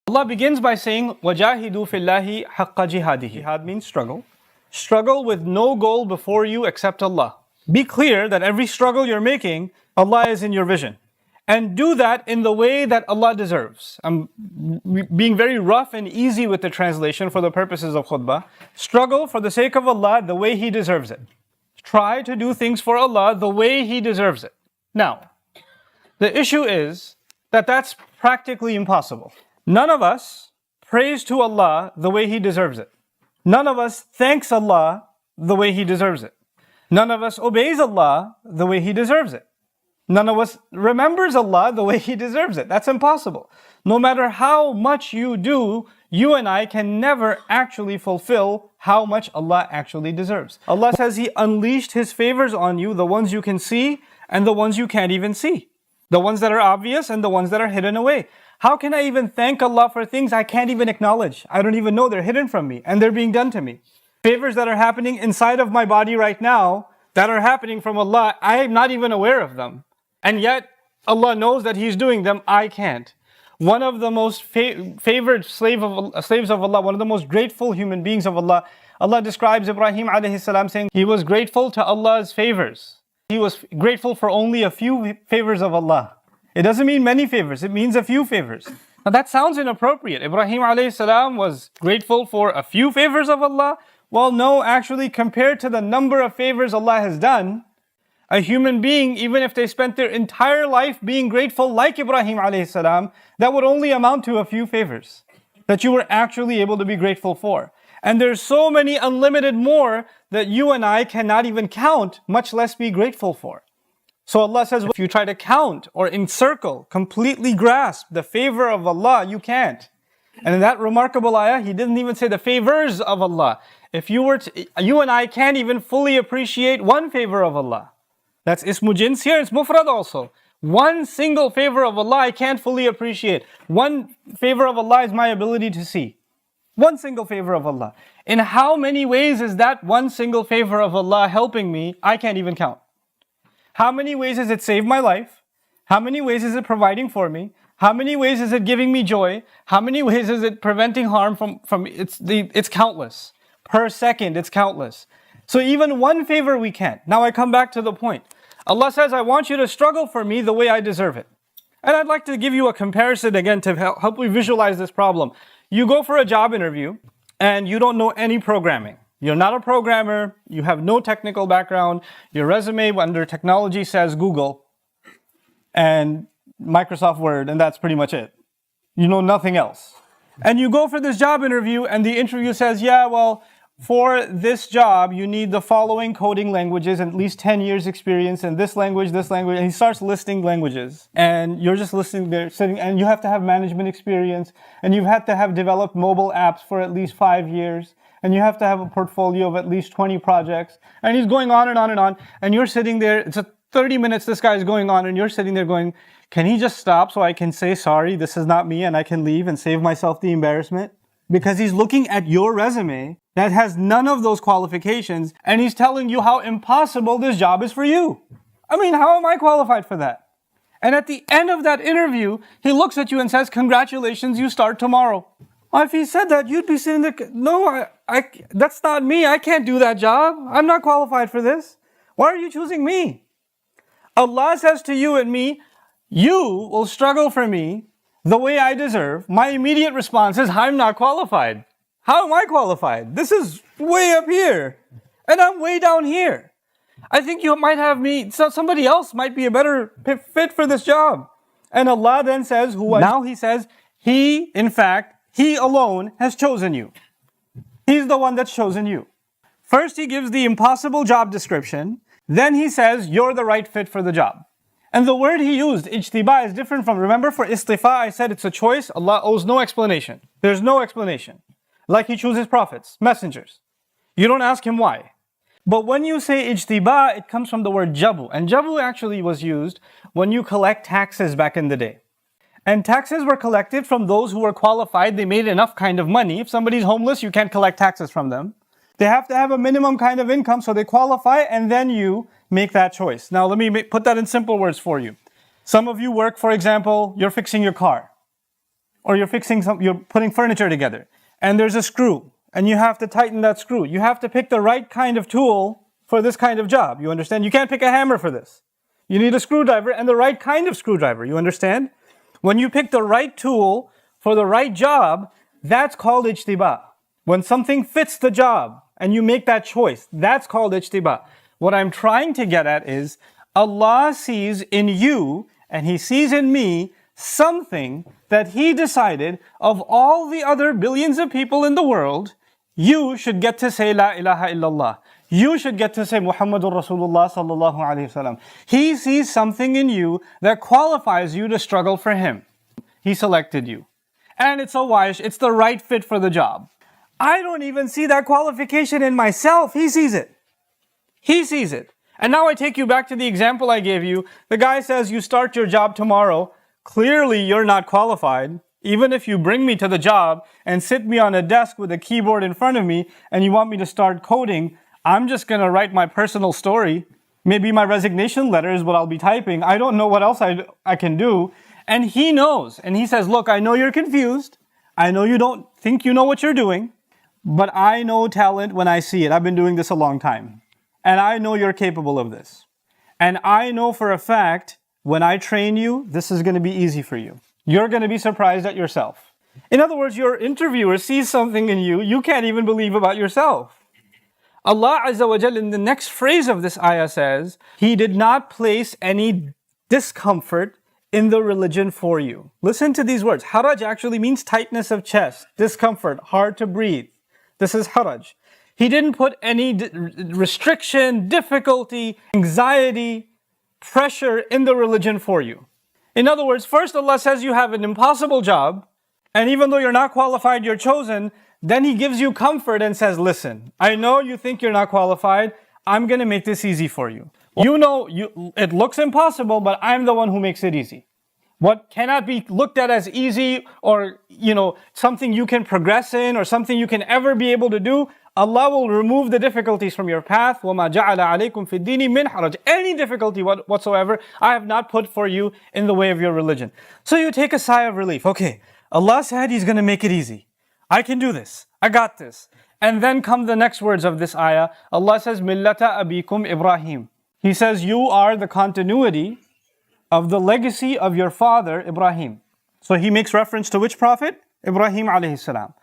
Allah begins by saying, وَجَاهِدُوا فِي اللَّهِ حَقَّ جِهَادِهِ. Jihad means struggle. Struggle with no goal before you except Allah. Be clear that every struggle you're making, Allah is in your vision. And do that in the way that Allah deserves. I'm being very rough and easy with the translation for the purposes of khutbah. Struggle for the sake of Allah the way He deserves it. Try to do things for Allah the way He deserves it. Now, the issue is that that's practically impossible. None of us prays to Allah the way He deserves it. None of us thanks Allah the way He deserves it. None of us obeys Allah the way He deserves it. None of us remembers Allah the way He deserves it. That's impossible. No matter how much you do, you and I can never actually fulfill how much Allah actually deserves. Allah says He unleashed His favors on you, the ones you can see and the ones you can't even see. The ones that are obvious and the ones that are hidden away. How can I even thank Allah for things I can't even acknowledge? I don't even know they're hidden from me and they're being done to me. Favors that are happening inside of my body right now that are happening from Allah, I am not even aware of them. And yet, Allah knows that He's doing them, I can't. One of the most favored slaves of Allah, one of the most grateful human beings of Allah, Allah describes Ibrahim alayhi salam saying, he was grateful to Allah's favors. He was grateful for only a few favors of Allah. It doesn't mean many favors, it means a few favors. Now that sounds inappropriate. Ibrahim alayhi salam was grateful for a few favors of Allah. Well, no, actually compared to the number of favors Allah has done, a human being, even if they spent their entire life being grateful like Ibrahim alayhi salam, that would only amount to a few favors that you were actually able to be grateful for. And there's so many unlimited more that you and I cannot even count, much less be grateful for. So Allah says, if you try to count or encircle, completely grasp the favor of Allah, you can't. And in that remarkable ayah, He didn't even say the favors of Allah. If you and I can't even fully appreciate one favor of Allah. That's ismu jins here, it's mufrad also. One single favor of Allah I can't fully appreciate. One favor of Allah is my ability to see. One single favor of Allah. In how many ways is that one single favor of Allah helping me? I can't even count. How many ways has it saved my life? How many ways is it providing for me? How many ways is it giving me joy? How many ways is it preventing harm from it's countless. Per second, it's countless. So even one favor we can't. Now I come back to the point. Allah says, I want you to struggle for me the way I deserve it. And I'd like to give you a comparison again to help you visualize this problem. You go for a job interview and you don't know any programming. You're not a programmer, you have no technical background, your resume under technology says Google and Microsoft Word, and that's pretty much it. You know nothing else. And you go for this job interview and the interview says, yeah, well, for this job, you need the following coding languages and at least 10 years experience in this language, and he starts listing languages. And you're just listening there, sitting, and you have to have management experience, and you've had to have developed mobile apps for at least 5 years, and you have to have a portfolio of at least 20 projects. And he's going on and on and on, and you're sitting there, it's 30 minutes this guy is going on, and you're sitting there going, can he just stop so I can say, sorry, this is not me, and I can leave and save myself the embarrassment? Because he's looking at your resume that has none of those qualifications, and he's telling you how impossible this job is for you. I mean, how am I qualified for that? And at the end of that interview, he looks at you and says, congratulations, you start tomorrow. Well, if he said that, you'd be sitting there, no, that's not me, I can't do that job. I'm not qualified for this. Why are you choosing me? Allah says to you and me, you will struggle for me the way I deserve. My immediate response is, I'm not qualified. How am I qualified? This is way up here, and I'm way down here. I think you might have me, somebody else might be a better fit for this job. And Allah then says, now He says, He, in fact, He alone has chosen you. He's the one that's chosen you. First, He gives the impossible job description. Then He says, you're the right fit for the job. And the word He used, ijtiba, is different from, remember for istifa, I said it's a choice. Allah owes no explanation. There's no explanation. Like He chooses prophets, messengers. You don't ask Him why. But when you say ijtiba, it comes from the word jabu. And jabu actually was used when you collect taxes back in the day. And taxes were collected from those who were qualified. They made enough kind of money. If somebody's homeless, you can't collect taxes from them. They have to have a minimum kind of income, so they qualify, and then you make that choice. Now let me put that in simple words for you. Some of you work, for example, you're fixing your car. or you're putting furniture together, and there's a screw, and you have to tighten that screw. You have to pick the right kind of tool for this kind of job. You understand? You can't pick a hammer for this. You need a screwdriver and the right kind of screwdriver. You understand? When you pick the right tool for the right job, that's called ijtiba. When something fits the job and you make that choice, that's called ijtiba. What I'm trying to get at is Allah sees in you and He sees in me something that He decided of all the other billions of people in the world, you should get to say La ilaha illallah. You should get to say Muhammadur Rasulullah sallallahu alayhi wasallam. He sees something in you that qualifies you to struggle for Him. He selected you. And it's the right fit for the job. I don't even see that qualification in myself. He sees it. He sees it. And now I take you back to the example I gave you. The guy says, you start your job tomorrow. Clearly you're not qualified. Even if you bring me to the job and sit me on a desk with a keyboard in front of me and you want me to start coding, I'm just going to write my personal story. Maybe my resignation letter is what I'll be typing. I don't know what else I can do. And he knows. And he says, look, I know you're confused. I know you don't think you know what you're doing. But I know talent when I see it. I've been doing this a long time. And I know you're capable of this. And I know for a fact, when I train you, this is going to be easy for you. You're going to be surprised at yourself. In other words, your interviewer sees something in you you can't even believe about yourself. Allah Azza wa Jal in the next phrase of this ayah says, He did not place any discomfort in the religion for you. Listen to these words. Haraj actually means tightness of chest, discomfort, hard to breathe. This is haraj. He didn't put any restriction, difficulty, anxiety, pressure in the religion for you. In other words, first Allah says you have an impossible job, and even though you're not qualified, you're chosen. Then He gives you comfort and says, listen, I know you think you're not qualified. I'm going to make this easy for you. You know, it looks impossible, but I'm the one who makes it easy. What cannot be looked at as easy or, something you can progress in or something you can ever be able to do, Allah will remove the difficulties from your path. وَمَا جَعَلَ عَلَيْكُمْ فِي الدِّينِ مِنْ حَرَجٍ. Any difficulty whatsoever, I have not put for you in the way of your religion. So you take a sigh of relief. Okay, Allah said He's going to make it easy. I can do this. I got this. And then come the next words of this ayah. Allah says, مِلَّةَ أَبِيكُمْ Ibrahim. He says, you are the continuity of the legacy of your father, Ibrahim. So He makes reference to which prophet? Ibrahim alayhi salam.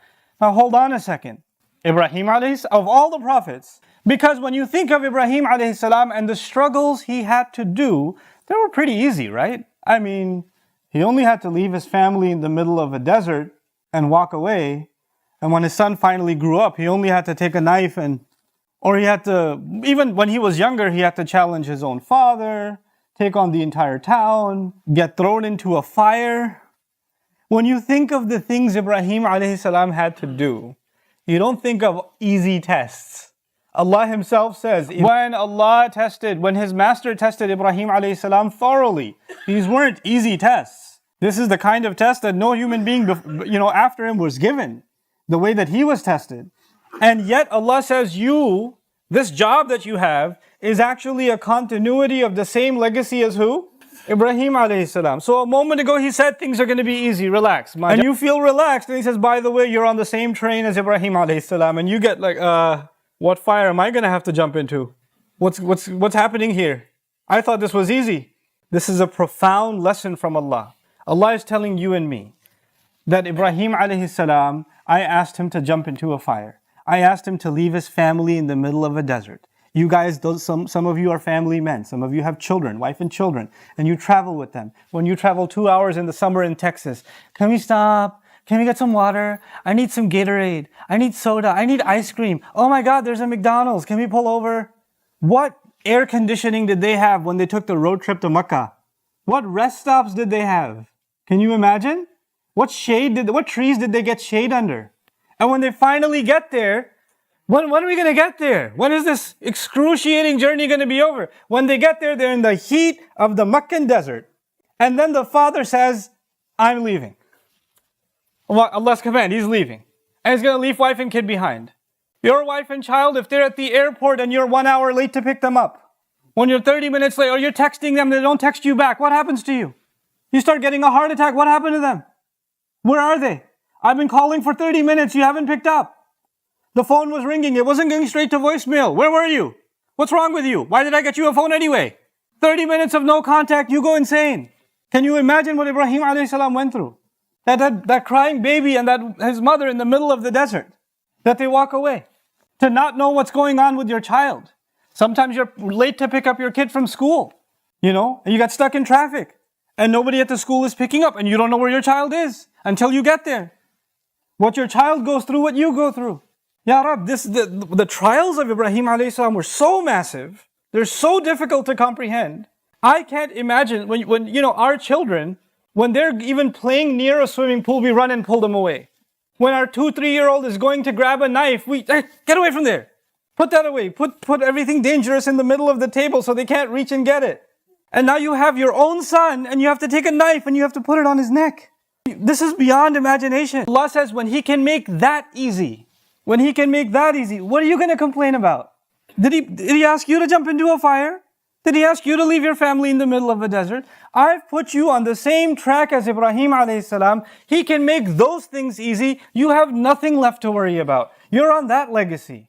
Now hold on a second. Ibrahim alayhi of all the prophets. Because when you think of Ibrahim alayhi salam and the struggles he had to do, they were pretty easy, right? I mean, he only had to leave his family in the middle of a desert and walk away. And when his son finally grew up, he only had to take a knife or he had to, even when he was younger, he had to challenge his own father, take on the entire town, get thrown into a fire. When you think of the things Ibrahim alayhi salam had to do, you don't think of easy tests. Allah Himself says, when His master tested Ibrahim alayhi salam thoroughly, these weren't easy tests. This is the kind of test that no human being, after him was given, the way that he was tested. And yet Allah says, this job that you have is actually a continuity of the same legacy as who? Ibrahim alayhi salam. So a moment ago He said things are going to be easy, relax. And you feel relaxed, and He says, by the way, you're on the same train as Ibrahim alayhi salam. And you get like, what fire am I going to have to jump into? What's happening here? I thought this was easy. This is a profound lesson from Allah. Allah is telling you and me that Ibrahim alayhi salam, I asked him to jump into a fire. I asked him to leave his family in the middle of a desert. You guys, some of you are family men. Some of you have children, wife and children, and you travel with them. When you travel 2 hours in the summer in Texas, can we stop? Can we get some water? I need some Gatorade. I need soda. I need ice cream. Oh my God, there's a McDonald's. Can we pull over? What air conditioning did they have when they took the road trip to Mecca? What rest stops did they have? Can you imagine? What trees did they get shade under? And when they finally get there, when are we going to get there? When is this excruciating journey going to be over? When they get there, they're in the heat of the Meccan desert. And then the father says, I'm leaving. Allah's command, he's leaving. And he's going to leave wife and kid behind. Your wife and child, if they're at the airport and you're 1 hour late to pick them up, when you're 30 minutes late or you're texting them, they don't text you back, what happens to you? You start getting a heart attack, what happened to them? Where are they? I've been calling for 30 minutes, you haven't picked up. The phone was ringing, it wasn't going straight to voicemail. Where were you? What's wrong with you? Why did I get you a phone anyway? 30 minutes of no contact, you go insane. Can you imagine what Ibrahim a.s. went through? That crying baby and his mother in the middle of the desert. That they walk away. To not know what's going on with your child. Sometimes you're late to pick up your kid from school. And you got stuck in traffic. And nobody at the school is picking up. And you don't know where your child is until you get there. What your child goes through, what you go through. Ya Rab, the trials of Ibrahim a.s. were so massive. They're so difficult to comprehend. I can't imagine when our children, when they're even playing near a swimming pool, we run and pull them away. When our 2-3-year-old is going to grab a knife, hey, get away from there. Put that away. Put everything dangerous in the middle of the table so they can't reach and get it. And now you have your own son and you have to take a knife and you have to put it on his neck. This is beyond imagination. Allah says when He can make that easy, what are you going to complain about? Did he ask you to jump into a fire? Did He ask you to leave your family in the middle of a desert? I've put you on the same track as Ibrahim a.s. He can make those things easy. You have nothing left to worry about. You're on that legacy.